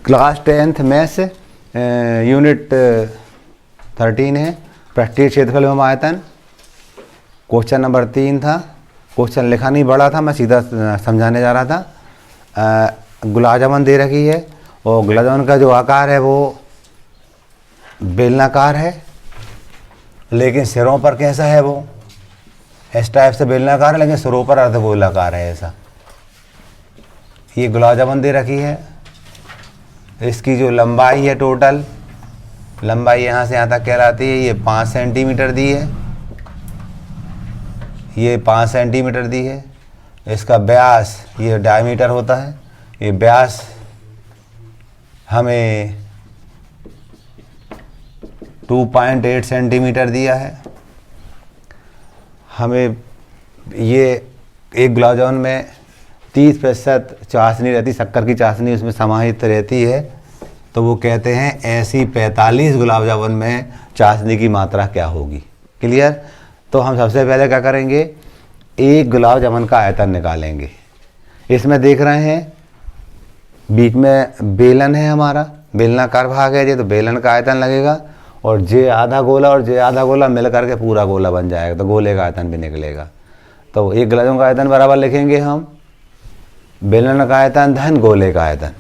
Class 10th maths unit 13 है, practice क्षेत्रफल एवं आयतन। क्वेश्चन नंबर 3 था। क्वेश्चन लिखा नहीं बड़ा था, मैं सीधा समझाने जा रहा था। गुलाब जामुन दे रखी है और गुलाब जामुन का जो आकार है वो बेलनाकार है, लेकिन सिरों पर कैसा है, वो इस टाइप से बेलनाकार है, लेकिन सिरों पर अर्धगोलाकार है ऐसा। ये गुलाब जामुन दे रखी है। इसकी जो लंबाई है, टोटल लंबाई यहाँ से यहाँ तक कहलाती है, ये 5 सेंटीमीटर दी है, ये 5 सेंटीमीटर दी है। इसका व्यास, ये डायमीटर होता है, ये व्यास हमें 2.8 सेंटीमीटर दिया है। हमें ये एक गुलाब जामुन में 30% चाशनी रहती, शक्कर की चाशनी उसमें समाहित रहती है, तो वो कहते हैं ऐसी 45 गुलाब जामुन में चाशनी की मात्रा क्या होगी। क्लियर? तो हम सबसे पहले क्या करेंगे, एक गुलाब जामुन का आयतन निकालेंगे। इसमें देख रहे हैं बीच में बेलन है, हमारा बेलनाकार भाग है ये, तो बेलन का आयतन लगेगा, और जे आधा गोला और जे आधा गोला मिल करके पूरा गोला बन जाएगा, तो गोले का आयतन भी निकलेगा। तो एक गुलाब जामुन का आयतन बराबर लिखेंगे हम बेलन का आयतन धन गोले का आयतन।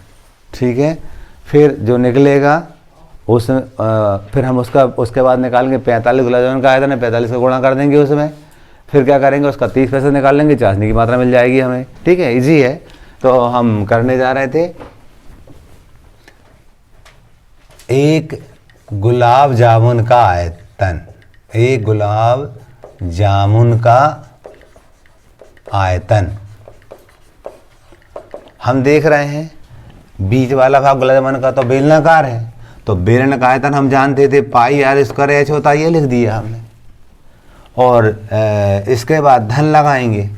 ठीक है, फिर जो निकलेगा उस फिर हम उसके बाद निकालेंगे 45 गुलाब जामुन का आयतन है, 45 का गुणा कर देंगे उसमें। फिर क्या करेंगे, उसका 30% निकाल लेंगे, चाशनी की मात्रा मिल जाएगी हमें। ठीक है, इजी है। तो हम करने जा रहे थे, एक गुलाब जामुन का आयतन, एक गुलाब जामुन का आयतन हम देख रहे हैं। बीच वाला भाग गुलाब जामुन का तो बेलनाकार है, तो बेलन का आयतन हम जानते थे पाई आर स्क्वायर एच होता है, ये लिख दिया हमने। और इसके बाद धन लगाएंगे,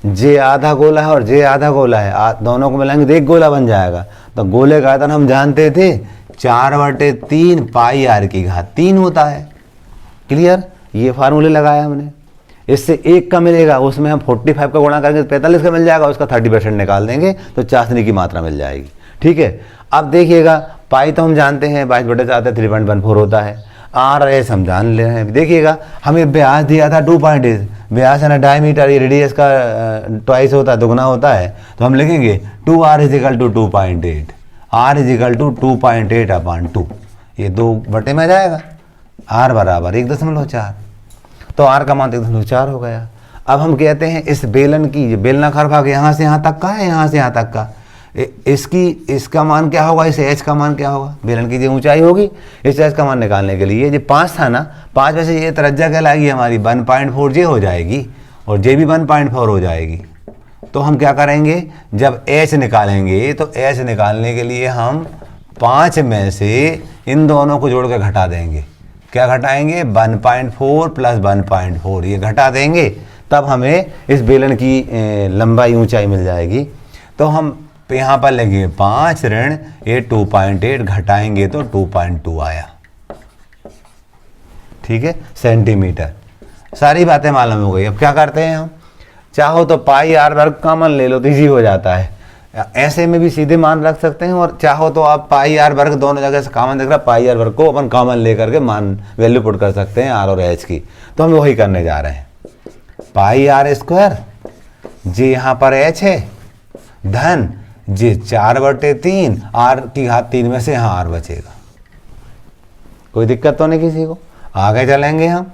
जे आधा गोला है और जे आधा गोला है, दोनों को मिलाएंगे तो एक गोला बन जाएगा। तो गोले का आयतन हम जानते थे 4/3 पाई आर की घात 3 होता है। क्लियर? ये फार्मूले लगाया हमने। इससे एक का मिलेगा, उसमें हम 45 का गुणा करेंगे तो 45 का मिल जाएगा, उसका 30% निकाल देंगे तो चाशनी की मात्रा मिल जाएगी। ठीक है, अब देखिएगा पाई तो हम जानते हैं 22/7 3.14 होता है। आर एस हम जान ले रहे हैं। देखिएगा हमें व्यास दिया था 2.8, व्यास है ना डायमीटर, ये रेडियस का ट्वाइस होता है, दुगना होता है, तो हम लिखेंगे 2r = 2.8, r = 2.8/2, ये 2 बटे में जाएगा, r बराबर 1.4, तो r का मान 1.4 हो गया। अब हम कहते हैं इस बेलन की, बेलनाकार भाग यहाँ से यहाँ तक का है, यहाँ से यहाँ तक का, इसका मान क्या होगा, इस h का मान क्या होगा, बेलन की जो ऊंचाई होगी, इस h का मान निकालने के लिए ये 5 था ना, 5 में से ये त्रिज्या कहलाएगी हमारी 1.4 जे हो जाएगी, और जे भी 1.4 हो जाएगी। तो हम क्या करेंगे, जब h निकालेंगे तो h निकालने के लिए हम 5 में से इन दोनों को जोड़ के घटा देंगे। क्या घटाएंगे, 1.4 + 1.4, ये घटा देंगे, तब हमें इस बेलन की लंबाई ऊंचाई मिल जाएगी। तो हम यहाँ पर लेंगे 5 ऋण ये 2.8, घटाएंगे तो 2.2 आया। ठीक है, सेंटीमीटर। सारी बातें मालूम हो गई। अब क्या करते हैं हम, चाहो तो पाई आर वर्ग कॉमन ले लो तो इजी हो जाता है, ऐसे में भी सीधे मान रख सकते हैं, और चाहो तो आप पाई आर वर्ग दोनों जगह से कॉमन दिख रहा है, पाई आर वर्ग को अपन कॉमन लेकर के मान वैल्यू पुट कर सकते हैं आर और एच की। तो हम वही करने जा रहे हैं, पाई आर स्क्वायर, जे यहाँ पर एच है, धन जे 4/3, आर की घात 3 में से यहाँ आर बचेगा। कोई दिक्कत तो नहीं किसी को। आगे चलेंगे हम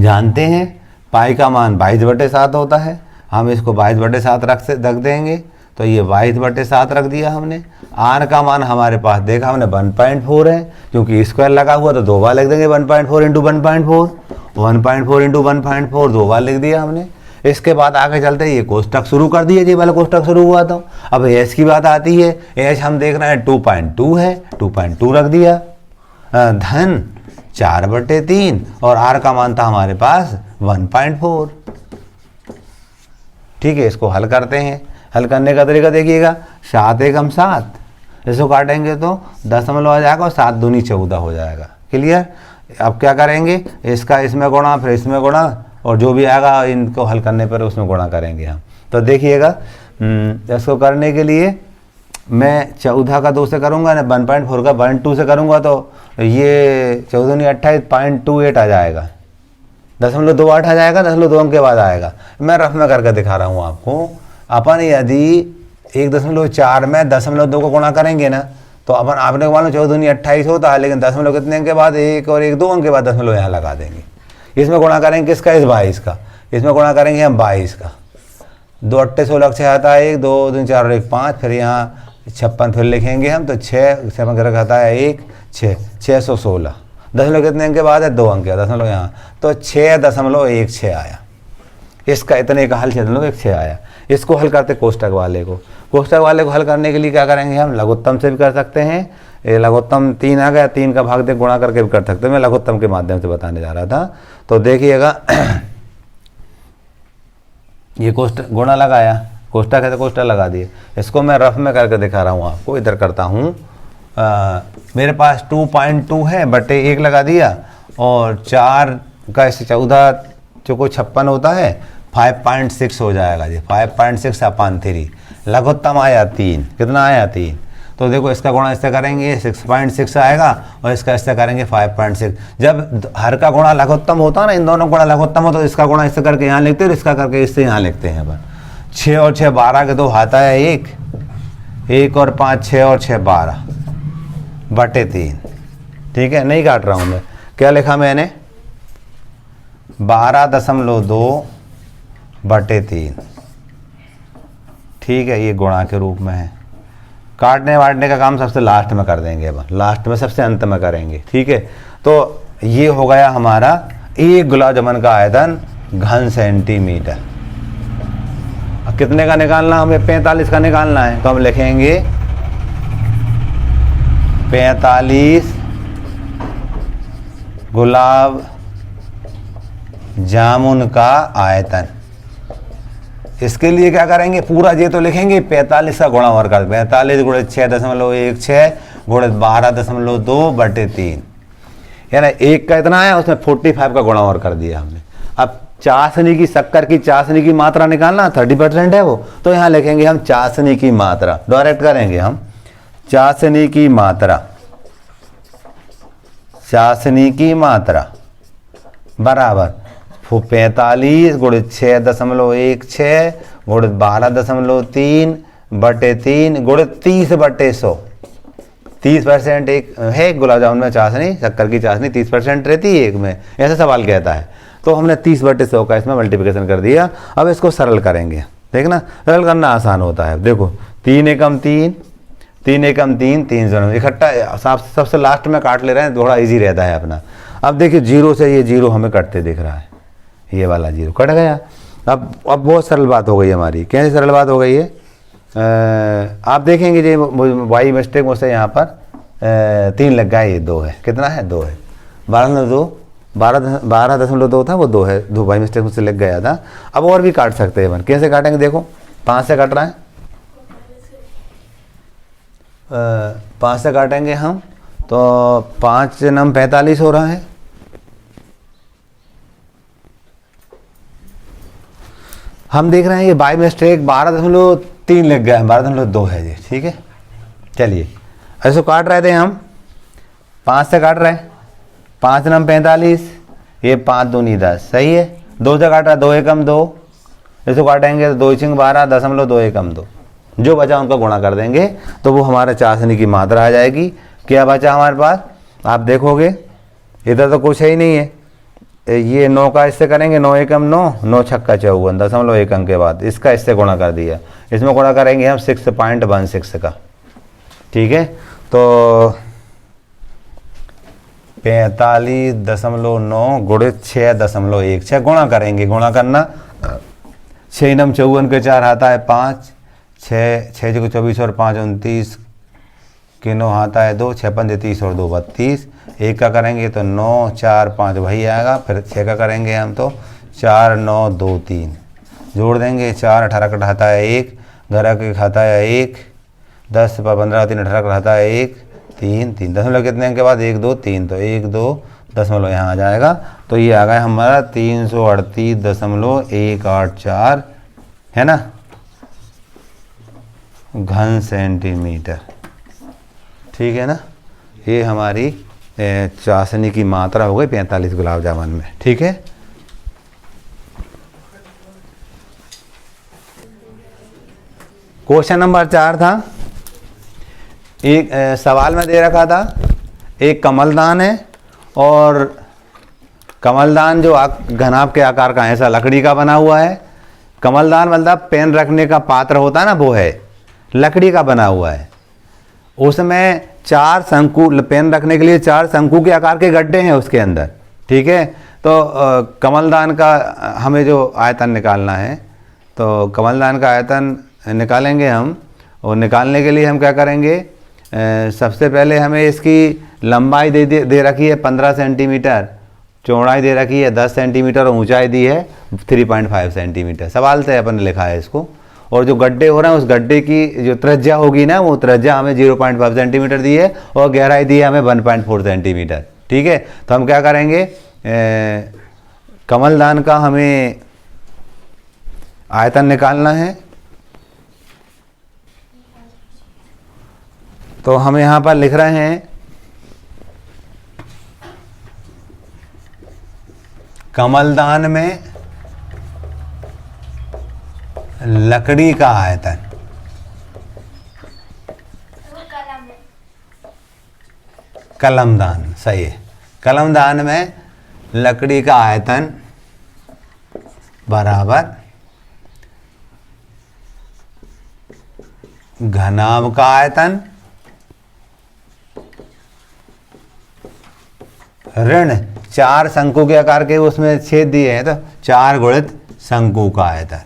जानते हैं पाई का मान 22/7 होता है, हम इसको 22/7 रख देंगे, तो ये 22/7 रख दिया हमने। आर का मान हमारे पास देखा हमने 1.4 है, क्योंकि स्क्वायर लगा हुआ तो 2 बार लिख देंगे, 1.4 × 1.4, 1.4 × 1.4 2 बार लिख दिया हमने। इसके बाद आगे चलते ये कोष्टक शुरू कर दिए, ये वाला कोष्टक शुरू हुआ था। अब एच की बात आती है, एच हम देख रहे हैं 2.2 है, 2.2 रख दिया, धन 4/3, और आर का मान था हमारे पास 1.4। ठीक है, इसको हल करते हैं। हल करने का तरीका देखिएगा, 7 एकम 7, इसको काटेंगे तो दशमलव आ जाएगा और 7 दूनी 14 हो जाएगा। क्लियर? अब क्या करेंगे, इसका इसमें गुणा, फिर इसमें गुणा, और जो भी आएगा इनको हल करने पर उसमें गुणा करेंगे हम। तो देखिएगा इसको करने के लिए मैं 14 का 2 से करूँगा ना, 1.4 का 1.2 से करूँगा तो ये 14 नहीं 28.28 आ जाएगा, 0.28 आ जाएगा, 0.2 अंक के बाद आएगा। मैं रफ में करके दिखा रहा हूँ आपको। अपन यदि 1.4 में 0.2 को गुणा करेंगे ना तो अपन आपने मान लो 14 नहीं 28 होता है, लेकिन 0 कितने अंक के बाद 1 और 1 2 अंक के बाद 0 यहाँ लगा देंगे। इसमें गुणा करेंगे किसका, इस 22 का, इसमें गुणा करेंगे हम 22 का। 2 8 16 6 आता है 1 2 3 4 और 1 5, फिर यहाँ 56 फिर लिखेंगे हम तो 6 7 कर आता है 1 6 616। 0 कितने अंक के बाद है, 2 अंक का 0 यहाँ, तो 6.16 आया। इसका इतने का हल 6.16 आया। इसको हल करते कोष्टक वाले को, कोष्टक वाले को हल करने के लिए क्या करेंगे हम, लघुत्तम से भी कर सकते हैं। ये लघुत्तम 3 आ गया, 3 का भाग दे गुणा करके भी कर सकते हैं। मैं लघुत्तम के माध्यम से बताने जा रहा था। तो देखिएगा ये कोष्टक गुणा लगाया, कोष्टक है तो कोष्टक लगा दिए। इसको मैं रफ में करके दिखा रहा हूँ आपको, इधर करता हूँ। मेरे पास 2.2 है बटे 1 लगा दिया, और 4 का इससे 14 जो को 56 होता है 5.6 हो जाएगा जी, 5.6/3। लघुत्तम आया 3, कितना आया 3। तो देखो इसका गुणा इससे करेंगे 6.6 आएगा, और इसका इससे करेंगे 5.6। जब हर का गुणा लघुत्तम होता ना, इन दोनों गुणा लघुत्तम हो तो इसका गुणा इससे करके यहाँ लिखते हैं और इसका करके इससे यहाँ लिखते हैं। अपन 6 और 6 12 के 2 हाथ आया 1, 1 और 5 6 और 6 12 बटे 3। ठीक है, नहीं काट रहा हूँ मैं। क्या लिखा मैंने, 12.2 बटे 3। ठीक है, ये गुणा के रूप में है। काटने वाटने का काम सबसे लास्ट में कर देंगे, अब लास्ट में सबसे अंत में करेंगे। ठीक है, तो ये हो गया हमारा 1 गुलाब जामुन का आयतन घन सेंटीमीटर। अब कितने का निकालना, हमें 45 का निकालना है। तो हम लिखेंगे 45 गुलाब जामुन का आयतन। इसके लिए क्या करेंगे, पूरा ये तो लिखेंगे 45 का गुणा और कर, 45 गुणित 6.16 गुणित 12.2 बटे 3, यानी 1 का इतना है, उसमें 45 का गुणा और कर दिया हमने। अब चाशनी की, शक्कर की चाशनी की मात्रा निकालना, 30% है वो, तो यहाँ लिखेंगे हम चाशनी की मात्रा, डायरेक्ट करेंगे हम चाशनी की मात्रा, चाशनी की मात्रा बराबर 45 गुणित 6.16 गुणित 12.3 बटे 3 गुणित 30/100। 30% एक है गुलाब जामुन में चाशनी, शक्कर की चाशनी 30% रहती है एक में, ऐसा सवाल कहता है। तो हमने 30/100 का इसमें मल्टीप्लिकेशन कर दिया। अब इसको सरल करेंगे, देखना सरल करना आसान होता है। देखो 3 एकम 3, 3 एकम 3, 3 जोन इकट्ठा सबसे लास्ट में काट ले रहे हैं, थोड़ा इजी रहता है अपना। अब देखिए 0 से ये 0 हमें कटते दिख रहा है, ये वाला 0 कट गया। अब बहुत सरल बात हो गई हमारी। कैसे सरल बात हो गई है, आप देखेंगे जी बाई मिस्टेक मुझसे यहाँ पर 3 लग गया, ये 2 है। कितना है, 2 है। 12.2 था, वो 2 है, 2 बाई मिस्टेक मुझसे लग गया था। अब और भी काट सकते हैं अपन। कैसे काटेंगे, देखो 5 से काट रहा है, 5 से काटेंगे हम तो 5 नम 45 हो रहा है। हम देख रहे हैं ये बाई मिस्टेक 12.3 लग गया है, 12.2 है ये। ठीक है, चलिए ऐसे काट रहे थे हम, 5 से काट रहे हैं, 5 नम 45, ये 5 दूनी 10, सही है। 2 से काट रहा है, 2 एकम 2, इसको काटेंगे तो 2 छिंग 12, 0.2 एकम 2, जो बचा उनका गुणा कर देंगे तो वो हमारा चाशनी की मात्रा आ जाएगी। क्या बचा हमारे पास, आप देखोगे इधर तो कुछ है ही नहीं है। ये 9 का इससे करेंगे, 9 एकम 9, 9 छक्का 54, 0.1 अंक के बाद इसका इससे गुणा कर दिया। इसमें गुणा करेंगे हम 6.16 का। ठीक है, तो 45.9 गुणित 6.16 गुणा करेंगे। गुणा करना 6 नम 54 के 4 आता है 5, 6 जो 24 और 5 29 के 9 आता है 2, 6 5 30 और 2 32। 1 का करेंगे तो 9 4 5 वही आएगा। फिर 6 का करेंगे हम तो 4 9 2 3 जोड़ देंगे, 4 18 का खाता है 1, 11 के खाता है 1, 10 15 3 18 का खाता है 1 3 3, दशमलव कितने के बाद 1 2 3, तो 1 2 दशमलव यहाँ आ जाएगा। तो ये आ गया हमारा 338.184, है ना। घन सेंटीमीटर। ठीक है ना, ये हमारी चाशनी की मात्रा हो गई 45 गुलाब जामुन में। ठीक है, क्वेश्चन नंबर 4 था, एक सवाल में दे रखा था, एक कमलदान है और कमलदान जो घनाभ के आकार का है, ऐसा लकड़ी का बना हुआ है। कमलदान मतलब पेन रखने का पात्र होता है ना, वो है, लकड़ी का बना हुआ है। उसमें 4 शंकु, पेन रखने के लिए 4 शंकु के आकार के गड्ढे हैं उसके अंदर। ठीक है, तो कमलदान का हमें जो आयतन निकालना है, तो कमलदान का आयतन निकालेंगे हम। और निकालने के लिए हम क्या करेंगे, सबसे पहले हमें इसकी लंबाई दे रखी है 15 सेंटीमीटर, चौड़ाई दे रखी है 10 सेंटीमीटर और ऊंचाई दी है 3.5 सेंटीमीटर। सवाल से अपन ने लिखा है इसको। और जो गड्ढे हो रहे हैं उस गड्ढे की जो त्रिज्या होगी ना, वो त्रिज्या हमें 0.5 सेंटीमीटर दी है और गहराई दी है हमें 1.4 सेंटीमीटर। ठीक है, तो हम क्या करेंगे, कमलदान का हमें आयतन निकालना है। तो हम यहाँ पर लिख रहे हैं कमलदान में लकड़ी का आयतन, कलमदान, सही है, कलमदान में लकड़ी का आयतन बराबर घनाभ का आयतन ऋण 4 शंकु के आकार के उसमें छेद दिए हैं, तो 4 गुणित शंकु का आयतन।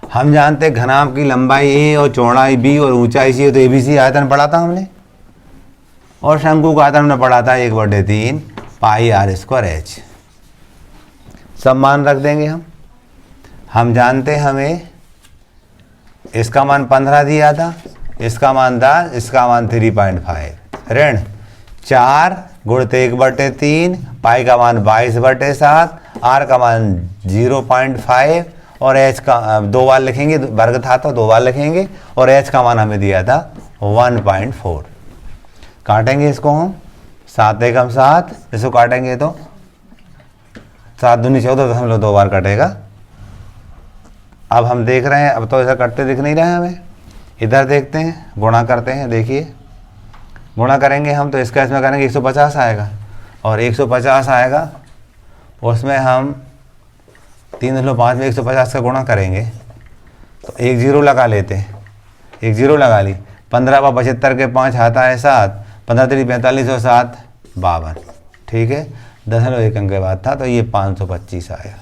हम जानते हैं घनाभ की लंबाई ए और चौड़ाई बी और ऊंचाई सी है, तो एबीसी आयतन पढ़ा था हमने। और शंकु का आयतन हमने पढ़ा था 1/3 पाई आर स्क्वायर एच। सब मान रख देंगे हम जानते हैं हमें इसका मान 15 दिया था, इसका मान 10, इसका मान 3.5, ऋण 4 गुणित 1/3, पाई का मान 22/7, आर का मान 0.5 और एच का 2 बार लिखेंगे, वर्ग था तो 2 बार लिखेंगे, और एच का मान हमें दिया था 1.4। काटेंगे इसको हम, 7 एकम 7, इसको काटेंगे तो 7 दूनी 14.2 बार कटेगा। अब हम देख रहे हैं, अब तो ऐसा कटते दिख नहीं रहे हमें। इधर देखते हैं, गुणा करते हैं, देखिए गुणा करेंगे हम तो इसका इसमें करेंगे 150 आएगा, और 150 आएगा उसमें हम 3.5 में 150 का गुणा करेंगे तो 1 0 लगा लेते हैं, 1 0 लगा ली। 15 व 75 के 5 आता है 7, 15 3 45 और 7 52। ठीक है, 0.1 अंक के बाद था, तो ये 525 आएगा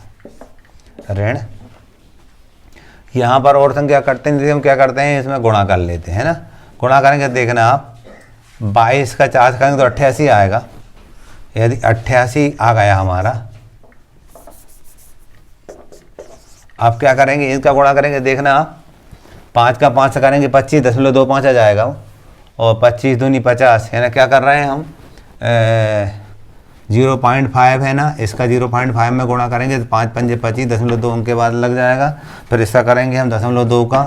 ऋण। यहाँ पर और संख्या करते नहीं, हम क्या करते हैं, इसमें गुणा कर लेते हैं ना। गुणा करेंगे, देखना आप 22 का 4 करेंगे तो 88 आएगा। यदि 88 आ गया हमारा, अब क्या करेंगे, इसका गुणा करेंगे, देखना आप 5 का 5 से करेंगे 25.25 आ जाएगा वो, और 25 दूनी 50 है ना। क्या कर रहे हैं हम, 0.5 है ना, इसका 0.5 में गुणा करेंगे तो 5 पंजे 25, 0.2 के बाद लग जाएगा। फिर इसका करेंगे हम 0.2 का,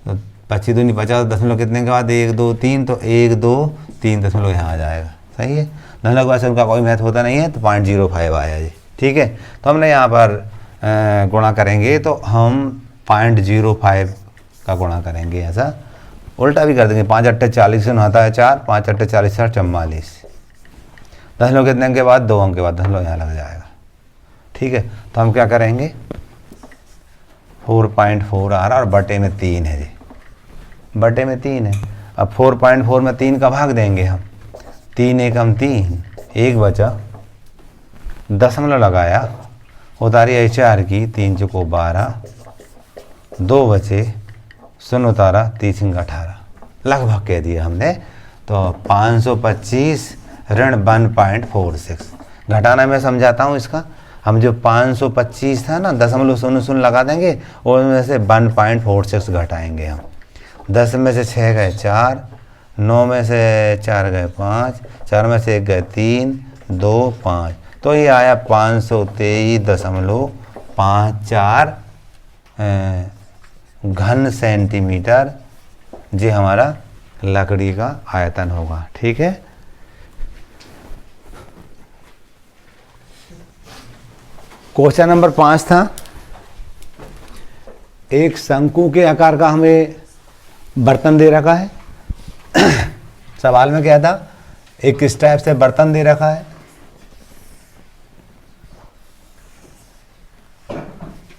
तो 25 दूनी 50, दशमलव कितने के बाद 1 2 3, तो 1 2 3 दशमलव यहाँ आ जाएगा। सही है, दशमलव के बाद से उनका कोई महत्व होता नहीं है, तो 0.05 आया जी। ठीक है, तो हमने यहाँ पर गुणा करेंगे तो हम 0.05 का गुणा करेंगे, ऐसा उल्टा भी कर देंगे। 5 8 40 से आता है 4, 5 8 40 4 44, दशमलव कितने अंक के बाद 2 अंक के बाद दशमलव यहाँ लग जाएगा। ठीक है, तो हम क्या करेंगे, 4.4 आ रहा और बटे में 3 है जी, बटे में 3 है। अब 4.4 में 3 का भाग देंगे हम, 3 एकम 3, 1 बचा, दशमलव लगाया, उतारी है 4 की, 3 चौको 12, 2 बचे, 0 उतारा, 3 18, लगभग कह दिया हमने। तो 525 ऋण 1.46। घटाना मैं समझाता हूँ इसका, हम जो 525 था ना, 0.00 लगा देंगे और उनमें से 1.46 घटाएंगे हम। 10 में से 6 गए 4, 9 में से 4 गए 5, 4 में से 1 गए 3, 2 5, तो ये आया 523.54 घन सेंटीमीटर ये हमारा लकड़ी का आयतन होगा। ठीक है, क्वेश्चन नंबर 5 था, एक शंकु के आकार का हमें बर्तन दे रखा है। सवाल में क्या था, एक किस टाइप से बर्तन दे रखा है,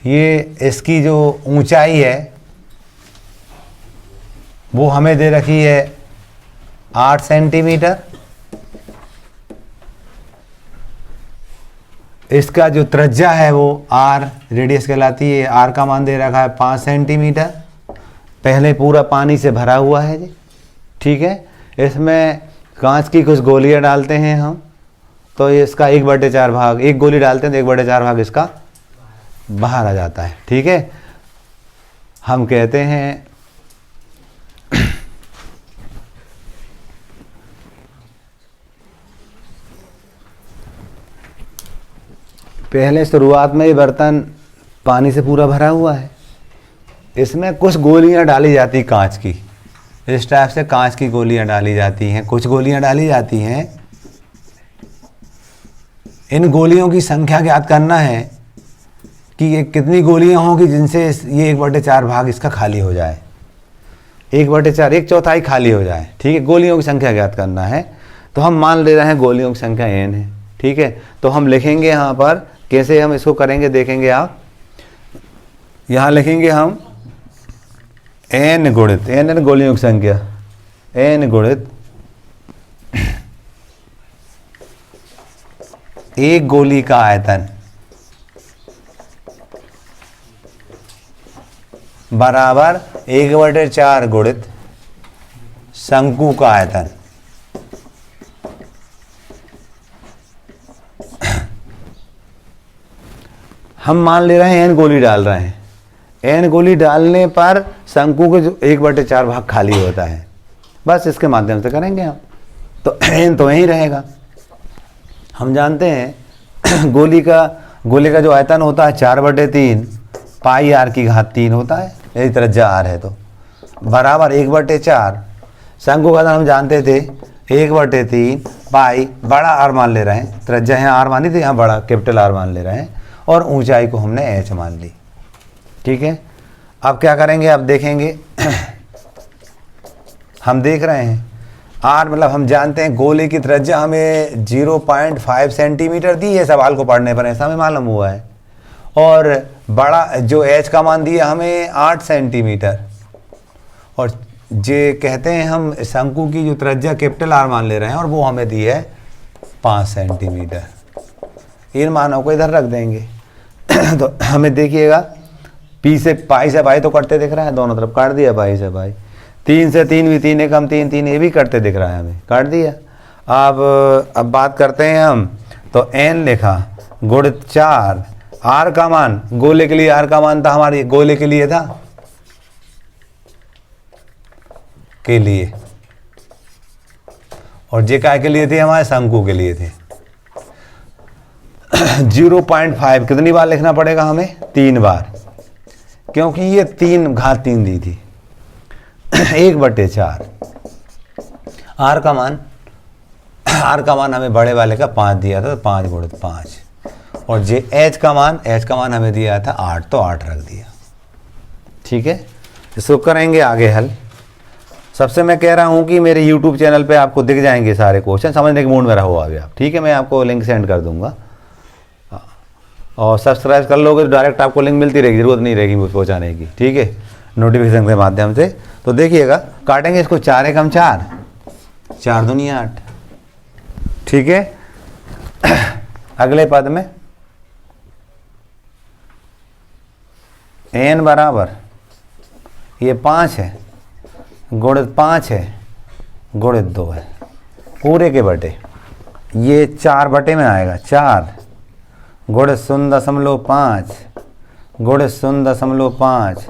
ये इसकी जो ऊंचाई है वो हमें दे रखी है 8 सेंटीमीटर, इसका जो त्रिज्या है वो r रेडियस कहलाती है, r का मान दे रखा है 5 सेंटीमीटर। पहले पूरा पानी से भरा हुआ है जी। ठीक है, इसमें कांच की कुछ गोलियां डालते हैं हम, तो इसका 1/4 भाग, एक गोली डालते हैं तो 1/4 भाग इसका बाहर आ जाता है। ठीक है, हम कहते हैं पहले शुरुआत में ही बर्तन पानी से पूरा भरा हुआ है, इसमें कुछ गोलियां डाली जाती कांच की, इस टाइप से कांच की गोलियां डाली जाती हैं, कुछ गोलियां डाली जाती हैं। इन गोलियों की संख्या ज्ञात करना है कि ये कितनी गोलियां होंगी जिनसे ये 1/4 भाग इसका खाली हो जाए, 1/4 1/4 खाली हो जाए। ठीक है, गोलियों की संख्या ज्ञात करना है, तो हम मान ले रहे हैं गोलियों की संख्या n है। ठीक है, तो हम लिखेंगे यहाँ पर, कैसे हम इसको करेंगे देखेंगे आप, यहाँ लिखेंगे हम n गुणित, n गोलियों की संख्या, n गुणित एक गोली का आयतन बराबर 1/4 गुणित शंकु का आयतन। हम मान ले रहे हैं n गोली डाल रहे हैं, n गोली डालने पर शंकु के जो 1/4 भाग खाली होता है, बस इसके माध्यम से करेंगे हम, तो n तो यही रहेगा। हम जानते हैं गोली का जो आयतन होता है 4/3 पाई r की घात 3 होता है, यही त्रिज्या r है, तो बराबर 1/4 शंकु का आयतन हम जानते थे 1/3 पाई, बड़ा r मान ले रहे हैं, त्रिज्या यहाँ r मानी थी, यहाँ बड़ा कैपिटल R मान ले रहे हैं, और ऊंचाई को हमने h मान ली। ठीक है, अब क्या करेंगे, अब देखेंगे हम देख रहे हैं r मतलब हम जानते हैं गोले की त्रिज्या हमें 0.5 सेंटीमीटर दी है, सवाल को पढ़ने पर ऐसा हमें मालूम हुआ है, और बड़ा जो h का मान दिया हमें 8 सेंटीमीटर, और जे कहते हैं हम शंकु की जो त्रिज्या कैपिटल R मान ले रहे हैं, और वो हमें दी है 5 सेंटीमीटर। इन मानों को इधर रख देंगे तो हमें देखिएगा पी से पाई से भाई तो कटते दिख रहा है, दोनों तरफ काट दिया पाई से भाई, 3 से 3 भी, 3 एकम 3 3 ये भी कटते दिख रहा है, हमें काट दिया। अब बात करते हैं हम, तो n लिखा गुणित 4, r का मान, गोले के लिए r का मान था हमारे गोले के लिए था के लिए, और जे काय के लिए थे, हमारे शंकु के लिए थे। 0.5 कितनी बार लिखना पड़ेगा हमें, 3 बार, क्योंकि ये 3 घात 3 दी थी। 1/4 r का मान हमें बड़े वाले का 5 दिया था, तो 5 गुणित 5, और जे h का मान हमें दिया था 8, तो 8 रख दिया। ठीक है, इसको करेंगे आगे हल। सबसे मैं कह रहा हूँ कि मेरे YouTube चैनल पे आपको दिख जाएंगे सारे क्वेश्चन, समझने के मूड में रहो अभी आप। ठीक है, मैं आपको लिंक सेंड कर दूंगा, और सब्सक्राइब कर लोगे तो डायरेक्ट आपको लिंक मिलती रहेगी, जरूरत नहीं रहेगी मुझे पहुँचाने की। ठीक है, नोटिफिकेशन के माध्यम से। तो देखिएगा, काटेंगे इसको, 4 एकम 4, 4 दूनी 8। ठीक है, अगले पद में n बराबर ये 5 है, गुणित 5 है, गुणित 2 है, पूरे के बटे, ये 4 बटे में आएगा, 4 गुणित 0.5 गुणित 0.5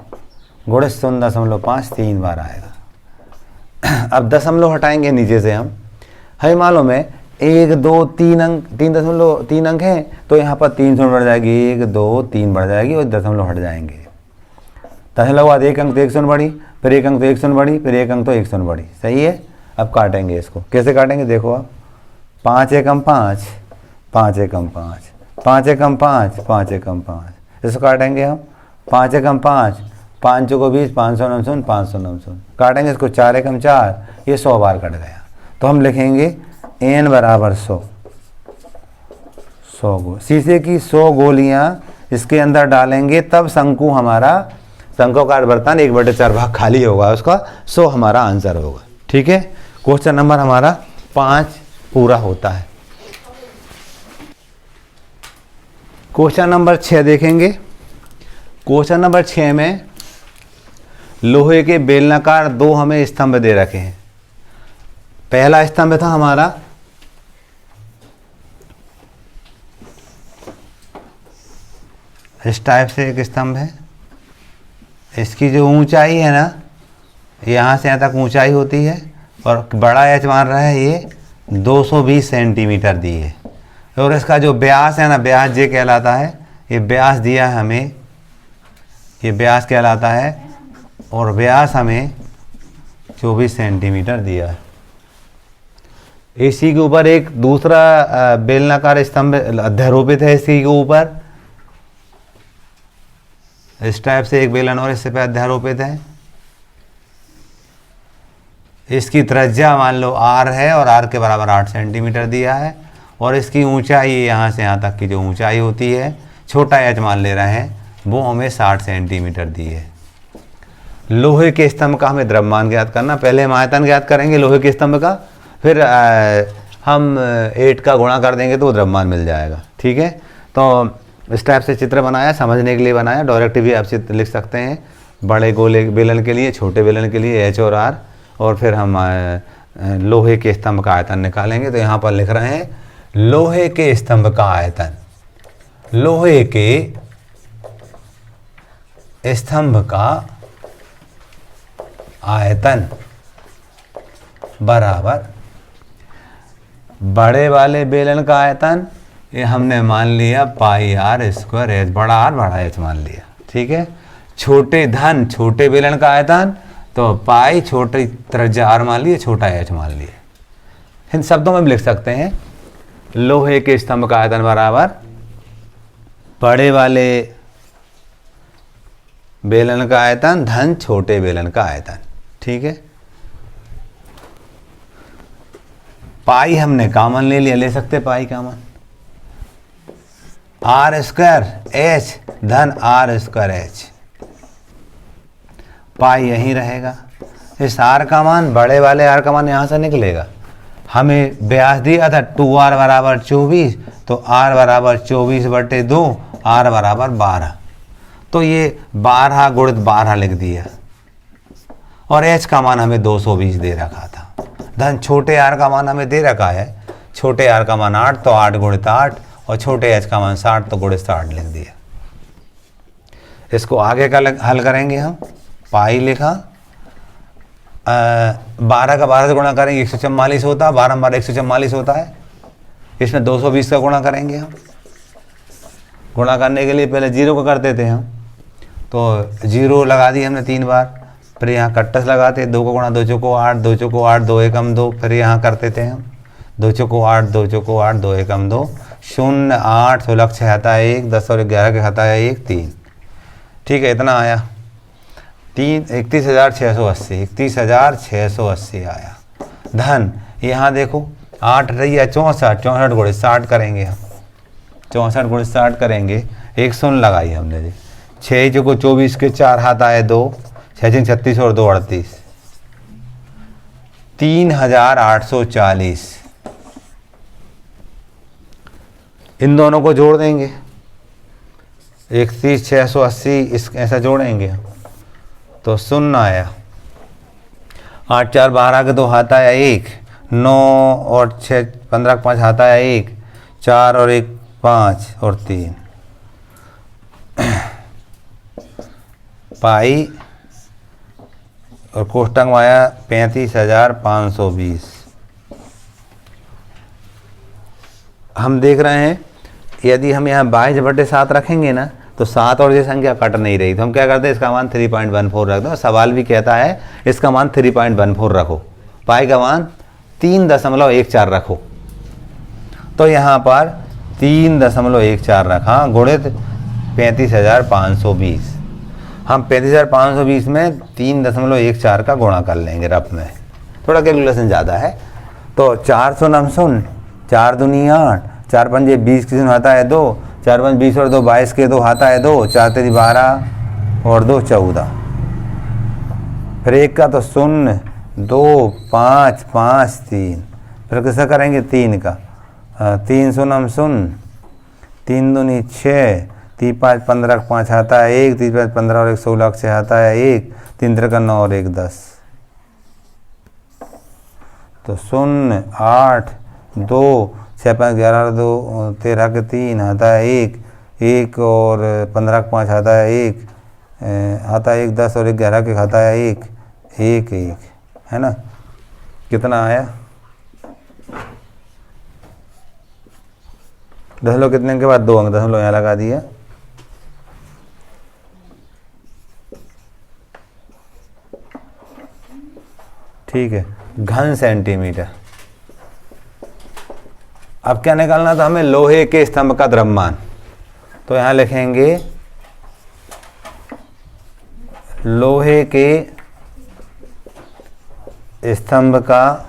गुणित 0.5 3 बार आएगा। अब दशमलव हटाएंगे नीचे से हम, है मालूम है 1 2 3 अंक, 3.3 अंक हैं, तो यहाँ पर 3 बढ़ जाएगी, 1 2 3 बढ़ जाएगी, और दशमलव हट जाएंगे, दशमलव के बाद एक अंक तो एक शून्य बढ़ी, फिर एक अंक तो एक शून्य बढ़ी, फिर एक अंक तो एक शून्य बढ़ी। सही है। अब काटेंगे इसको, कैसे काटेंगे देखो आप। 5 एकम 5, 5 एकम 5, 5 एकम 5, 5 एकम 5, इसको काटेंगे हम। 5 एकम 5, 5 चौको 20, 599, 599 काटेंगे इसको। 4 एकम 4, ये 100 बार कट गया। तो हम लिखेंगे n बराबर 100, 100 शीशे की 100 गोलियां इसके अंदर डालेंगे, तब शंकु हमारा, शंकुकार बर्तन 1/4 भाग खाली होगा, उसका 100 हमारा आंसर होगा। ठीक है। क्वेश्चन नंबर हमारा 5 पूरा होता है। क्वेश्चन नंबर 6 देखेंगे। क्वेश्चन नंबर 6 में लोहे के बेलनाकार 2 हमें स्तंभ दे रखे हैं। पहला स्तंभ था हमारा इस टाइप से एक स्तंभ है, इसकी जो ऊंचाई है ना, यहाँ से यहाँ तक ऊंचाई होती है, और बड़ा एच मान रहा है ये 220 सेंटीमीटर दी है, और इसका जो व्यास है ना, व्यास जे कहलाता है, ये व्यास दिया है हमें, ये व्यास कहलाता है, और व्यास हमें 24 सेंटीमीटर दिया है। इसी के ऊपर एक दूसरा बेलनाकार स्तंभ अध्यारोपित है, इसी के ऊपर इस टाइप से एक बेलन और इससे पे अध्यारोपित है। इसकी त्रिज्या मान लो r है, और r के बराबर 8 सेंटीमीटर दिया है, और इसकी ऊंचाई यहाँ से यहाँ तक की जो ऊंचाई होती है, छोटा h मान ले रहे हैं, वो हमें 60 सेंटीमीटर दी है। लोहे के स्तंभ का हमें द्रव्यमान ज्ञात करना। पहले हम आयतन ज्ञात करेंगे लोहे के स्तंभ का, फिर हम 8 का गुणा कर देंगे तो द्रव्यमान मिल जाएगा। ठीक है। तो इस टाइप से चित्र बनाया, समझने के लिए बनाया। डायरेक्ट भी आप चित्र लिख सकते हैं, बड़े गोले बेलन के लिए, छोटे बेलन के लिए एच और आर, और फिर हम लोहे के स्तंभ का आयतन निकालेंगे। तो यहाँ पर लिख रहे हैं लोहे के स्तंभ का आयतन, लोहे के स्तंभ का आयतन बराबर बड़े वाले बेलन का आयतन, ये हमने मान लिया पाई r स्क्वायर एच, बड़ा r बड़ा एच मान लिया। ठीक है। छोटे धन छोटे बेलन का आयतन, तो पाई छोटी त्रिज्या r मान लिए, छोटा h मान लिए। इन शब्दों में भी लिख सकते हैं लोहे के स्तंभ का आयतन बराबर बड़े वाले बेलन का आयतन धन छोटे बेलन का आयतन। ठीक है। पाई हमने कॉमन ले लिया, ले सकते pi common, r square h धन आर स्क्वायर एच, पाई यहीं रहेगा। इस आर का मान, बड़े वाले आर का मान यहाँ से निकलेगा। हमें व्यास दिया था 2r बराबर 24, तो r बराबर 24/2, r बराबर 12, तो ये 12 गुणित 12 लिख दिया, और h का मान हमें 220 दे रखा था। धन छोटे r का मान हमें दे रखा है, छोटे r का मान 8, तो 8 गुणित 8, और छोटे h का मान 60, तो गुणित 60 लिख दिया। इसको आगे का हल करेंगे हम। पाई लिखा, 12 का 12 से गुणा करेंगे 144 होता है, 12 बार 144 होता है। इसमें 220 का गुणा करेंगे हम। गुणा करने के लिए पहले 0 का करते थे हम, तो 0 लगा दी हमने 3 बार, फिर यहाँ कट्टस लगाते, 2 का गुणा 2 चौको 8, 2 चौको 8, 2 एकम 2, फिर यहाँ करते थे हम 2 चौको 8, 2 चौको 8, 2 एकम 2, 0 8 16 6 आता है 1, 10 और 11 के आता है 1 3। ठीक है। इतना आया 31,680, 31,680 आया। धन यहाँ देखो 8 रही है 64, 64 गुणित 60 करेंगे हम, 64 गुणित 60 करेंगे, 1 शून्य लगाई हमने जी। 6 चौको 24 के 4 हाथ आए 2, 6 36 और 2 38, 3,840। इन दोनों को जोड़ देंगे, 31,680 इस ऐसा जोड़ेंगे हम, तो 0 आया। 8 4 12 के 2 हाथ आया 1, 9 और 6 15 के 5 हाथ आया 1, 4 और 1 5 और 3। पाई और कोष्टक में आया 35,520। हम देख रहे हैं यदि हम यहाँ 22/7 रखेंगे ना, तो 7 और ये संख्या कट नहीं रही, तो हम क्या करते हैं, इसका मान 3.14 रख दो। सवाल भी कहता है इसका मान 3.14 रखो, पाई का मान 3.14 रखो। तो यहाँ पर 3.14 रखा, गुणित 35,520। हम 35,520 में 3.14 का गुणा कर लेंगे रफ में, थोड़ा कैलकुलेशन ज़्यादा है। तो 400 नम सुन, 4 दूनी 8, 4 पंजे 20 की सुन आता है 2, 4 5 20 और 2 22 के 2 आता है 2, 4 तेरी 12 और 2 14। फिर 1 का तो 0 2 5 5 3, फिर कैसा करेंगे 3 का, 3 सुनम सुन, 3 दूनी 6, 3 5 15 5 आता है 1, 3 5 15 और 1 16 से आता है 1, 3 3 9 और 1 10। तो 0 8 2 6 5 11 2 13 के 3 आता है 1, 1 और 15 5 आता है 1, आता है 1 10 और 1 11 के खाता है 1 1 1, है ना। कितना आया, दशमलव कितने के बाद 2 अंक, दशमलव यहाँ लगा दिया। ठीक है, घन सेंटीमीटर। अब क्या निकालना था हमें, लोहे के स्तंभ का द्रव्यमान। तो यहां लिखेंगे लोहे के स्तंभ का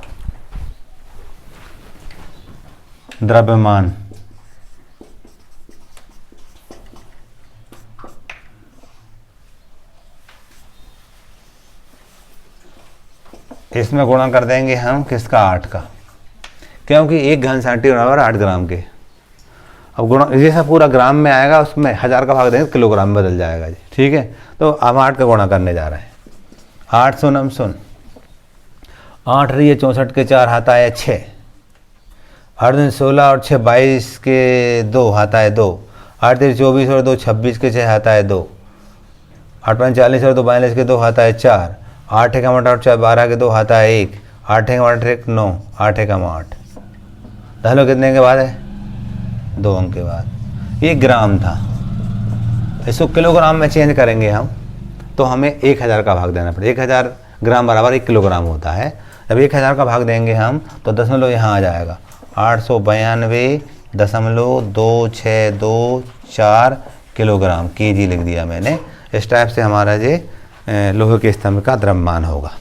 द्रव्यमान। इसमें गुणा कर देंगे हम किसका, 8 का, क्योंकि 1 घन सेंटीमीटर बराबर 8 ग्राम के। अब गुणा जैसा पूरा ग्राम में आएगा उसमें 1000 का भाग देंगे किलोग्राम में बदल जाएगा जी। ठीक है, तो अब 8 का गुणा करने जा रहे हैं। 8 सुन 8 रही है 64 के 4 आता है 6, 8 दिन 16 और 6 22 के 2 आता है 2, 8 दिन 24 और 2 26 के 6 आता है 2, 8 5 40 और 2 42 के 2 आता है 4, 8 एकम 8 4 12 के 2 आता है 1, 8 एकम 8 1 9, 8 एकम 8। दशमलव कितने के बाद है, 2 अंक के बाद। ये ग्राम था, इसको किलोग्राम में चेंज करेंगे हम, तो हमें 1000 का भाग देना पड़ेगा। 1000 ग्राम बराबर 1 किलोग्राम होता है। जब 1000 का भाग देंगे हम तो दशमलव यहाँ आ जाएगा 892.2624 किलोग्राम, केजी लिख दिया मैंने। इस टाइप से हमारा ये लोहे के स्तंभ का द्रव्यमान होगा।